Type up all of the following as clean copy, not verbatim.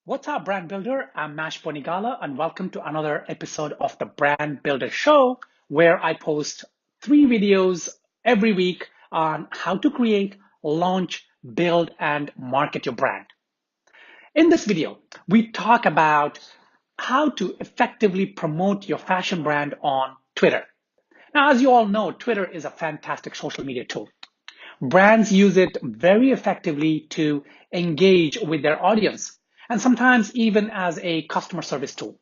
What's up, brand builder? I'm Mash Bonigala, and welcome to another episode of the Brand Builder Show, where I post 3 videos every week on how to create, launch, build, and market your brand. In this video, we talk about how to effectively promote your fashion brand on Twitter. Now, as you all know, Twitter is a fantastic social media tool. Brands use it very effectively to engage with their audience and sometimes even as a customer service tool.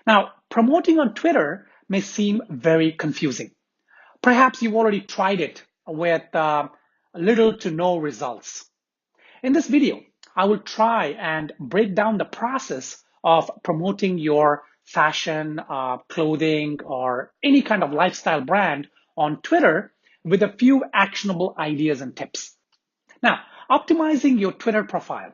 Now, promoting on Twitter may seem very confusing. Perhaps you've already tried it with little to no results. In this video, I will try and break down the process of promoting your fashion, clothing, or any kind of lifestyle brand on Twitter with a few actionable ideas and tips. Now, optimizing your Twitter profile.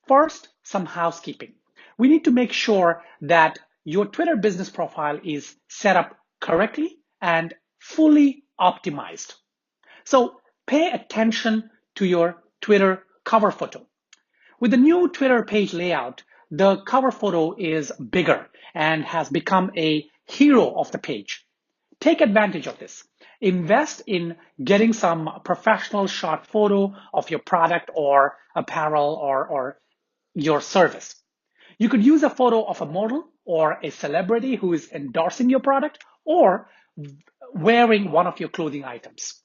First, some housekeeping. We need to make sure that your Twitter business profile is set up correctly and fully optimized. So pay attention to your Twitter cover photo. With the new Twitter page layout, the cover photo is bigger and has become a hero of the page. Take advantage of this. Invest in getting some professional shot photo of your product or apparel or your service. You could use a photo of a model or a celebrity who is endorsing your product or wearing one of your clothing items.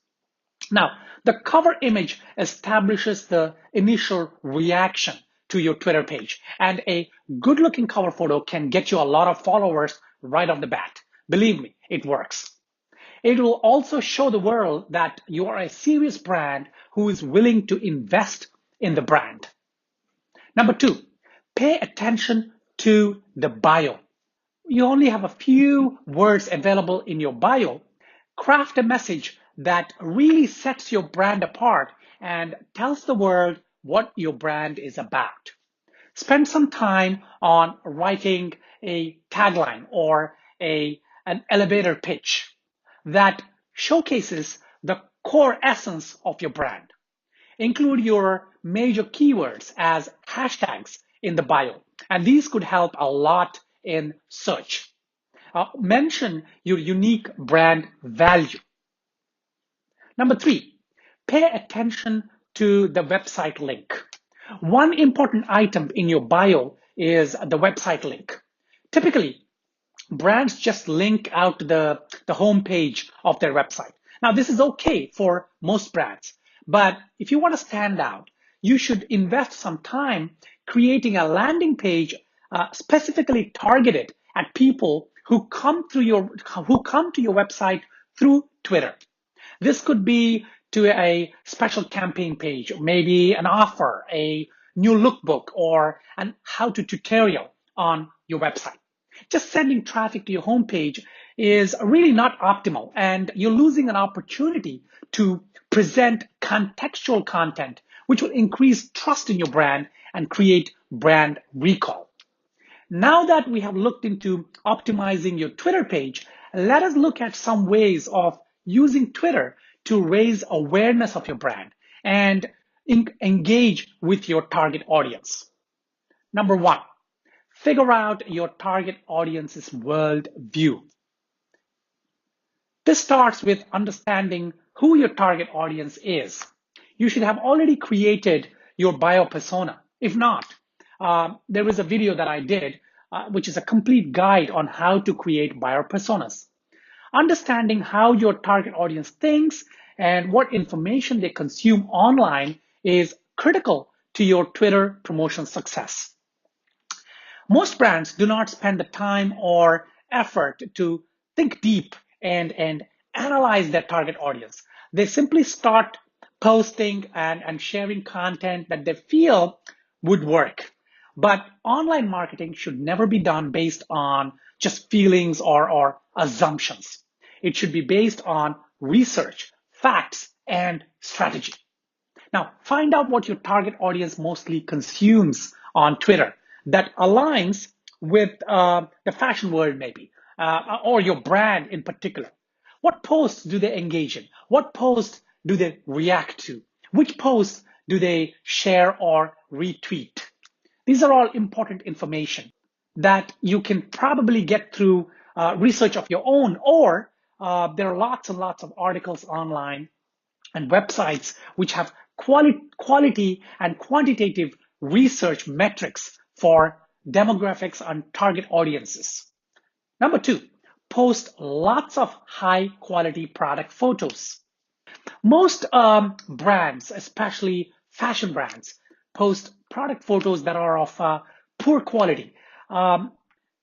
Now, the cover image establishes the initial reaction to your Twitter page, and a good looking cover photo can get you a lot of followers right off the bat. Believe me, it works. It will also show the world that you are a serious brand who is willing to invest in the brand. Number two, pay attention to the bio. You only have a few words available in your bio. Craft a message that really sets your brand apart and tells the world what your brand is about. Spend some time on writing a tagline or an elevator pitch that showcases the core essence of your brand. Include your major keywords as hashtags in the bio, and these could help a lot in search. Mention your unique brand value. Number three, pay attention to the website link. One important item in your bio is the website link. Typically, brands just link out the home page of their website. Now, this is okay for most brands, but if you want to stand out, you should invest some time creating a landing page specifically targeted at people who come to your website through Twitter. This could be to a special campaign page, maybe an offer, a new lookbook, or an how-to tutorial on your website. Just sending traffic to your homepage is really not optimal, and you're losing an opportunity to present contextual content, which will increase trust in your brand and create brand recall. Now that we have looked into optimizing your Twitter page, let us look at some ways of using Twitter to raise awareness of your brand and engage with your target audience. Number one, figure out your target audience's worldview. This starts with understanding who your target audience is. You should have already created your bio persona. If not, there is a video that I did, which is a complete guide on how to create bio personas. Understanding how your target audience thinks and what information they consume online is critical to your Twitter promotion success. Most brands do not spend the time or effort to think deep and analyze their target audience. They simply start posting and sharing content that they feel would work. But online marketing should never be done based on just feelings or assumptions. It should be based on research, facts, and strategy. Now, find out what your target audience mostly consumes on Twitter that aligns with the fashion world, maybe, or your brand in particular. What posts do they engage in? What posts do they react to? Which posts do they share or retweet? These are all important information that you can probably get through research of your own, or there are lots and lots of articles online and websites which have quality and quantitative research metrics for demographics and target audiences. Number two, post lots of high quality product photos. Most brands, especially fashion brands, post product photos that are of poor quality. Um,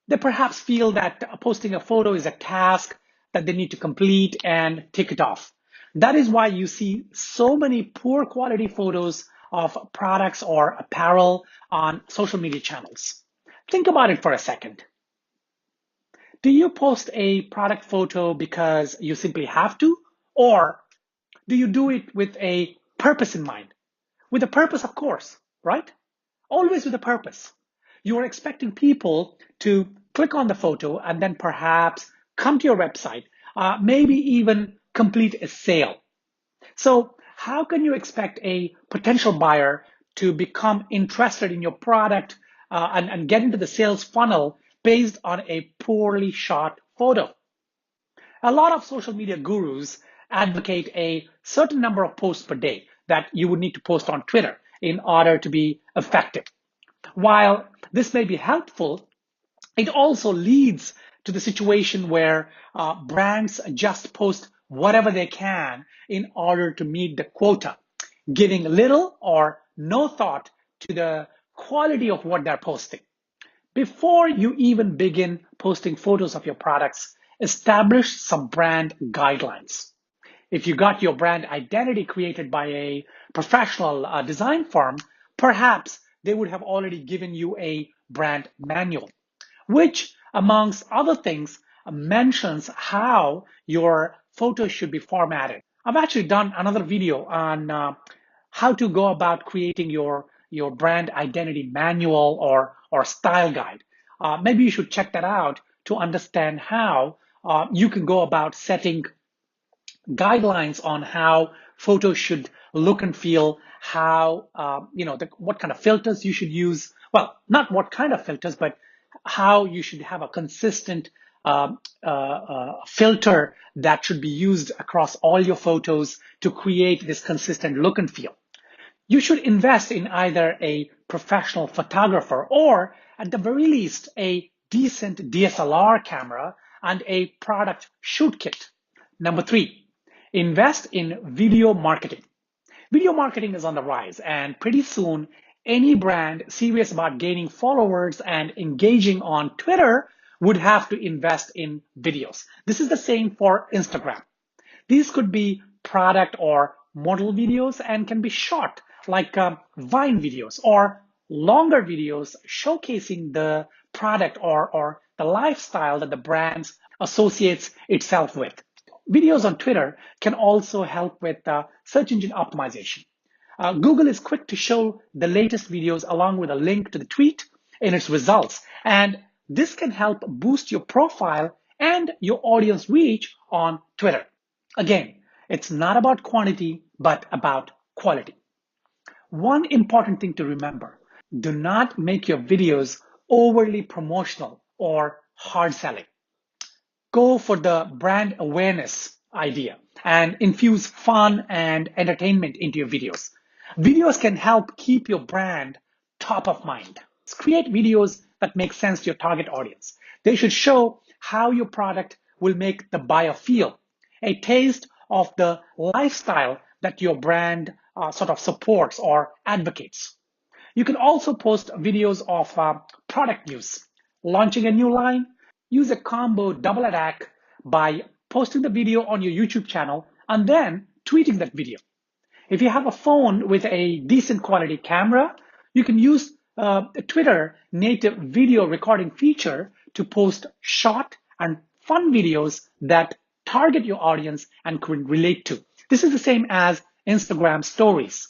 they perhaps feel that posting a photo is a task that they need to complete and tick it off. That is why you see so many poor quality photos of products or apparel on social media channels. Think about it for a second. Do you post a product photo because you simply have to, or do you do it with a purpose in mind? With a purpose, of course, right? Always with a purpose. You are expecting people to click on the photo and then perhaps come to your website, maybe even complete a sale. So how can you expect a potential buyer to become interested in your product and get into the sales funnel based on a poorly shot photo? A lot of social media gurus advocate a certain number of posts per day that you would need to post on Twitter in order to be effective. While this may be helpful, it also leads to the situation where brands just post whatever they can in order to meet the quota, giving little or no thought to the quality of what they're posting. Before you even begin posting photos of your products, establish some brand guidelines. If you got your brand identity created by a professional design firm, perhaps they would have already given you a brand manual, which, amongst other things, mentions how your photos should be formatted. I've actually done another video on how to go about creating your brand identity manual or style guide. Maybe you should check that out to understand how you can go about setting guidelines on how photos should look and feel, how what kind of filters you should use. Well, not what kind of filters, but how you should have a consistent filter that should be used across all your photos to create this consistent look and feel. You should invest in either a professional photographer or, at the very least, a decent DSLR camera and a product shoot kit. Number three, invest in video marketing. Video marketing is on the rise, and pretty soon, any brand serious about gaining followers and engaging on Twitter would have to invest in videos. This is the same for Instagram. These could be product or model videos and can be short, like Vine videos, or longer videos showcasing the product or the lifestyle that the brand associates itself with. Videos on Twitter can also help with search engine optimization. Google is quick to show the latest videos along with a link to the tweet in its results, and this can help boost your profile and your audience reach on Twitter. Again, it's not about quantity, but about quality. One important thing to remember, do not make your videos overly promotional or hard selling. Go for the brand awareness idea and infuse fun and entertainment into your videos. Videos can help keep your brand top of mind. Create videos that make sense to your target audience. They should show how your product will make the buyer feel, a taste of the lifestyle that your brand sort of supports or advocates. You can also post videos of product news, launching a new line. Use a combo double attack by posting the video on your YouTube channel and then tweeting that video. If you have a phone with a decent quality camera, you can use a Twitter native video recording feature to post short and fun videos that target your audience and can relate to. This is the same as Instagram stories.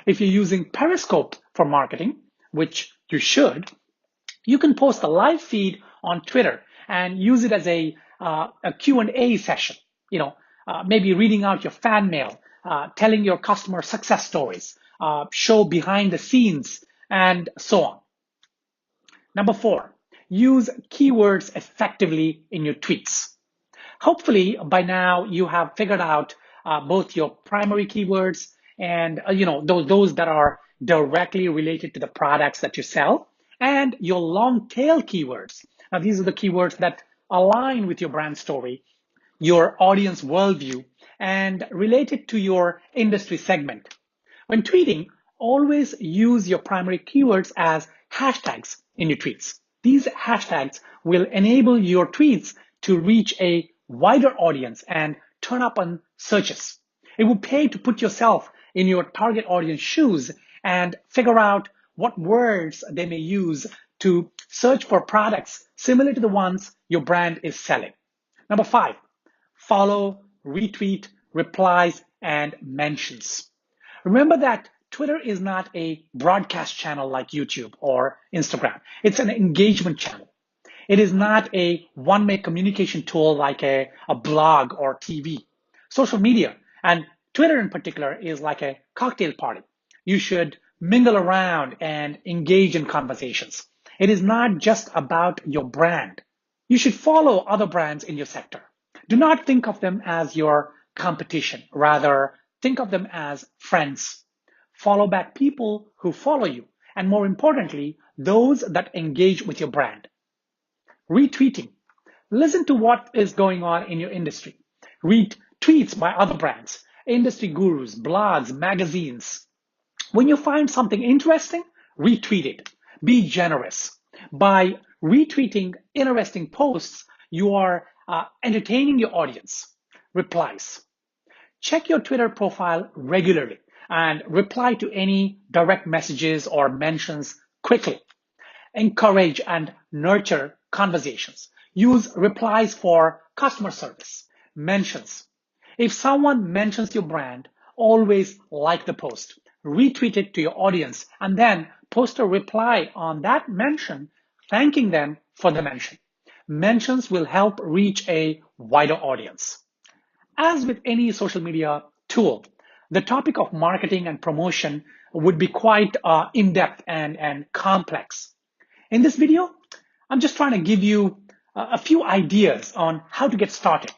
If you're using Periscope for marketing, which you should, you can post a live feed on Twitter and use it as a Q&A session. Maybe reading out your fan mail, telling your customer success stories, show behind the scenes, and so on. Number 4, use keywords effectively in your tweets. Hopefully by now you have figured out both your primary keywords and those that are directly related to the products that you sell, and your long tail keywords. Now these are the keywords that align with your brand story, your audience worldview, and related to your industry segment. When tweeting, always use your primary keywords as hashtags in your tweets. These hashtags will enable your tweets to reach a wider audience and turn up on searches. It will pay to put yourself in your target audience shoes and figure out what words they may use to search for products similar to the ones your brand is selling. Number 5, follow, retweet, replies, and mentions. Remember that Twitter is not a broadcast channel like YouTube or Instagram. It's an engagement channel. It is not a one-way communication tool like a blog or TV. Social media, and Twitter in particular, is like a cocktail party. You should mingle around and engage in conversations. It is not just about your brand. You should follow other brands in your sector. Do not think of them as your competition. Rather, think of them as friends. Follow back people who follow you, and more importantly, those that engage with your brand. Retweeting. Listen to what is going on in your industry. Read tweets by other brands, industry gurus, blogs, magazines. When you find something interesting, retweet it. Be generous. By retweeting interesting posts, you are entertaining your audience. Replies. Check your Twitter profile regularly and reply to any direct messages or mentions quickly. Encourage and nurture conversations. Use replies for customer service. Mentions. If someone mentions your brand, always like the post, retweet it to your audience, and then post a reply on that mention, thanking them for the mention. Mentions will help reach a wider audience. As with any social media tool, the topic of marketing and promotion would be quite in-depth and complex. In this video, I'm just trying to give you a few ideas on how to get started.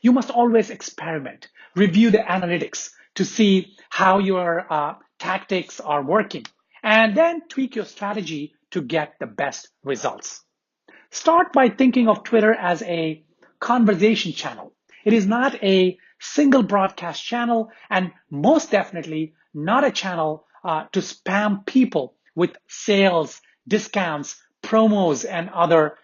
You must always experiment, review the analytics to see how your tactics are working, and then tweak your strategy to get the best results. Start by thinking of Twitter as a conversation channel. It is not a single broadcast channel, and most definitely not a channel to spam people with sales, discounts, promos, and other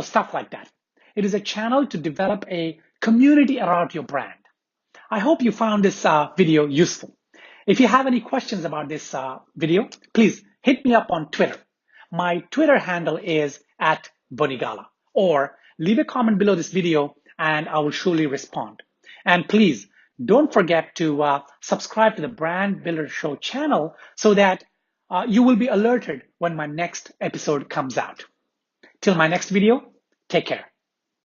stuff like that. It is a channel to develop a community around your brand. I hope you found this video useful. If you have any questions about this video, please hit me up on Twitter. My Twitter handle is @Bonigala, or leave a comment below this video and I will surely respond. And please don't forget to subscribe to the Brand Builder Show channel so that you will be alerted when my next episode comes out. Till my next video, take care.